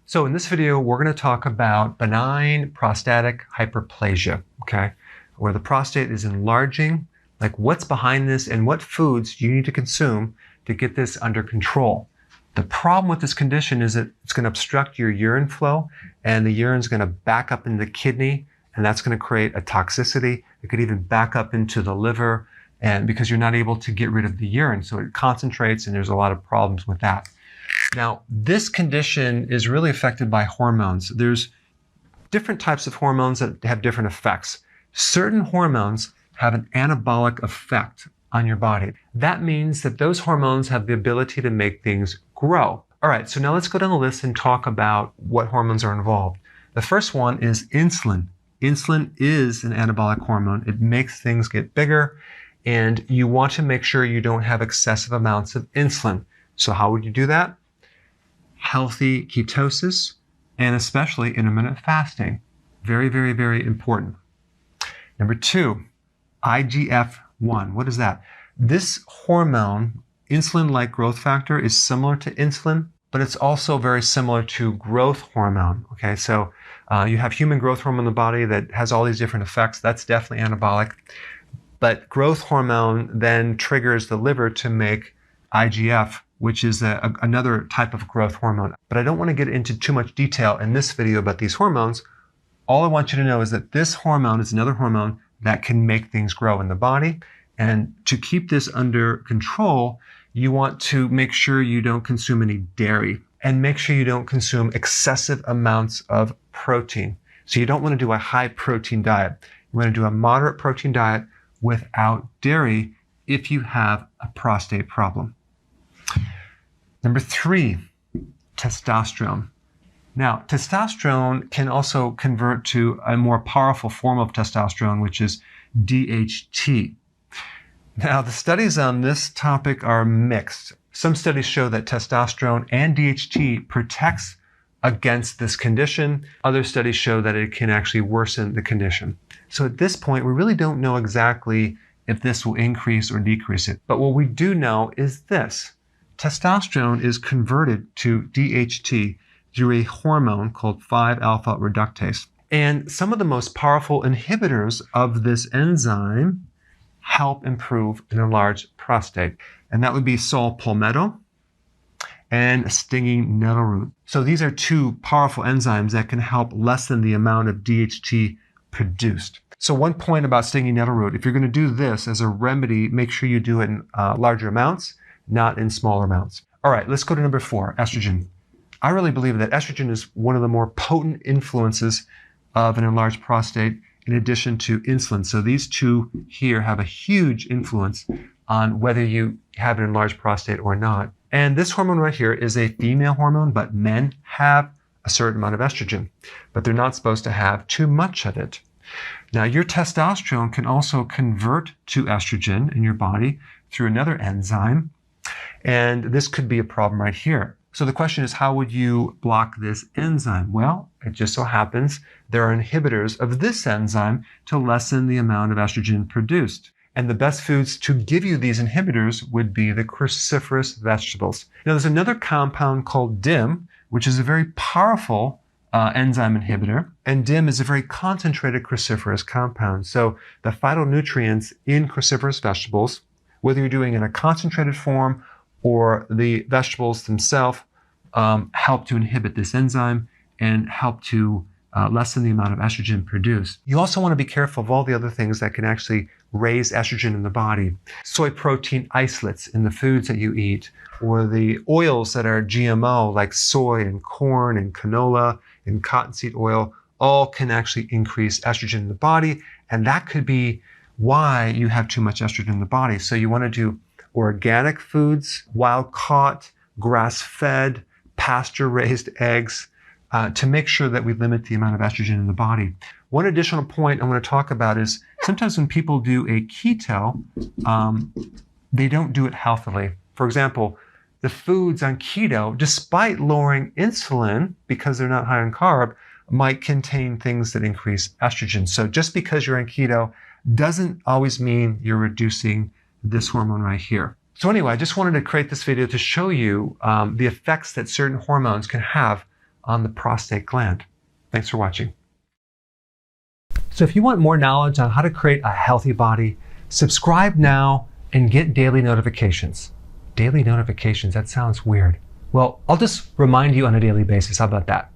So in this video, we're going to talk about benign prostatic hyperplasia, okay? Where the prostate is enlarging, like what's behind this and what foods you need to consume to get this under control. The problem with this condition is that it's going to obstruct your urine flow, and the urine's going to back up in the kidney, and that's going to create a toxicity. It could even back up into the liver, and because you're not able to get rid of the urine, so it concentrates, and there's a lot of problems with that. Now, this condition is really affected by hormones. There's different types of hormones that have different effects. Certain hormones have an anabolic effect on your body. That means that those hormones have the ability to make things grow. All right, so now let's go down the list and talk about what hormones are involved. The first one is insulin. Insulin is an anabolic hormone. It makes things get bigger, and you want to make sure you don't have excessive amounts of insulin. So how would you do that? Healthy ketosis, and especially intermittent fasting. Very, very, very important. Number 2, IGF-1. What is that? This hormone, insulin-like growth factor, is similar to insulin, but it's also very similar to growth hormone. Okay, so you have human growth hormone in the body that has all these different effects. That's definitely anabolic. But growth hormone then triggers the liver to make IGF, which is another type of growth hormone. But I don't want to get into too much detail in this video about these hormones. All I want you to know is that this hormone is another hormone that can make things grow in the body. And to keep this under control, you want to make sure you don't consume any dairy, and make sure you don't consume excessive amounts of protein. So you don't want to do a high protein diet. You want to do a moderate protein diet without dairy if you have a prostate problem. Number 3, testosterone. Now, testosterone can also convert to a more powerful form of testosterone, which is DHT. Now, the studies on this topic are mixed. Some studies show that testosterone and DHT protects against this condition. Other studies show that it can actually worsen the condition. So at this point, we really don't know exactly if this will increase or decrease it. But what we do know is this. Testosterone is converted to DHT through a hormone called 5-alpha reductase. And some of the most powerful inhibitors of this enzyme help improve an enlarged prostate. And that would be saw palmetto and stinging nettle root. So these are 2 powerful enzymes that can help lessen the amount of DHT produced. So one point about stinging nettle root, if you're going to do this as a remedy, make sure you do it in larger amounts, not in smaller amounts. All right, let's go to number 4, estrogen. I really believe that estrogen is one of the more potent influences of an enlarged prostate in addition to insulin. So these 2 here have a huge influence on whether you have an enlarged prostate or not. And this hormone right here is a female hormone, but men have a certain amount of estrogen, but they're not supposed to have too much of it. Now, your testosterone can also convert to estrogen in your body through another enzyme, and this could be a problem right here. So the question is, how would you block this enzyme? Well, it just so happens there are inhibitors of this enzyme to lessen the amount of estrogen produced. And the best foods to give you these inhibitors would be the cruciferous vegetables. Now, there's another compound called DIM, which is a very powerful enzyme inhibitor. And DIM is a very concentrated cruciferous compound. So the phytonutrients in cruciferous vegetables, whether you're doing it in a concentrated form or the vegetables themselves, help to inhibit this enzyme and help to lessen the amount of estrogen produced. You also want to be careful of all the other things that can actually raise estrogen in the body. Soy protein isolates in the foods that you eat, or the oils that are GMO, like soy and corn and canola and cottonseed oil, all can actually increase estrogen in the body. And that could be why you have too much estrogen in the body. So you want to do organic foods, wild-caught, grass-fed, pasture-raised eggs, to make sure that we limit the amount of estrogen in the body. One additional point I want to talk about is sometimes when people do a keto, they don't do it healthily. For example, the foods on keto, despite lowering insulin because they're not high in carb, might contain things that increase estrogen. So just because you're on keto doesn't always mean you're reducing this hormone right here. So anyway, I just wanted to create this video to show you the effects that certain hormones can have on the prostate gland. Thanks for watching. So if you want more knowledge on how to create a healthy body, subscribe now and get daily notifications. Daily notifications, that sounds weird. Well, I'll just remind you on a daily basis. How about that?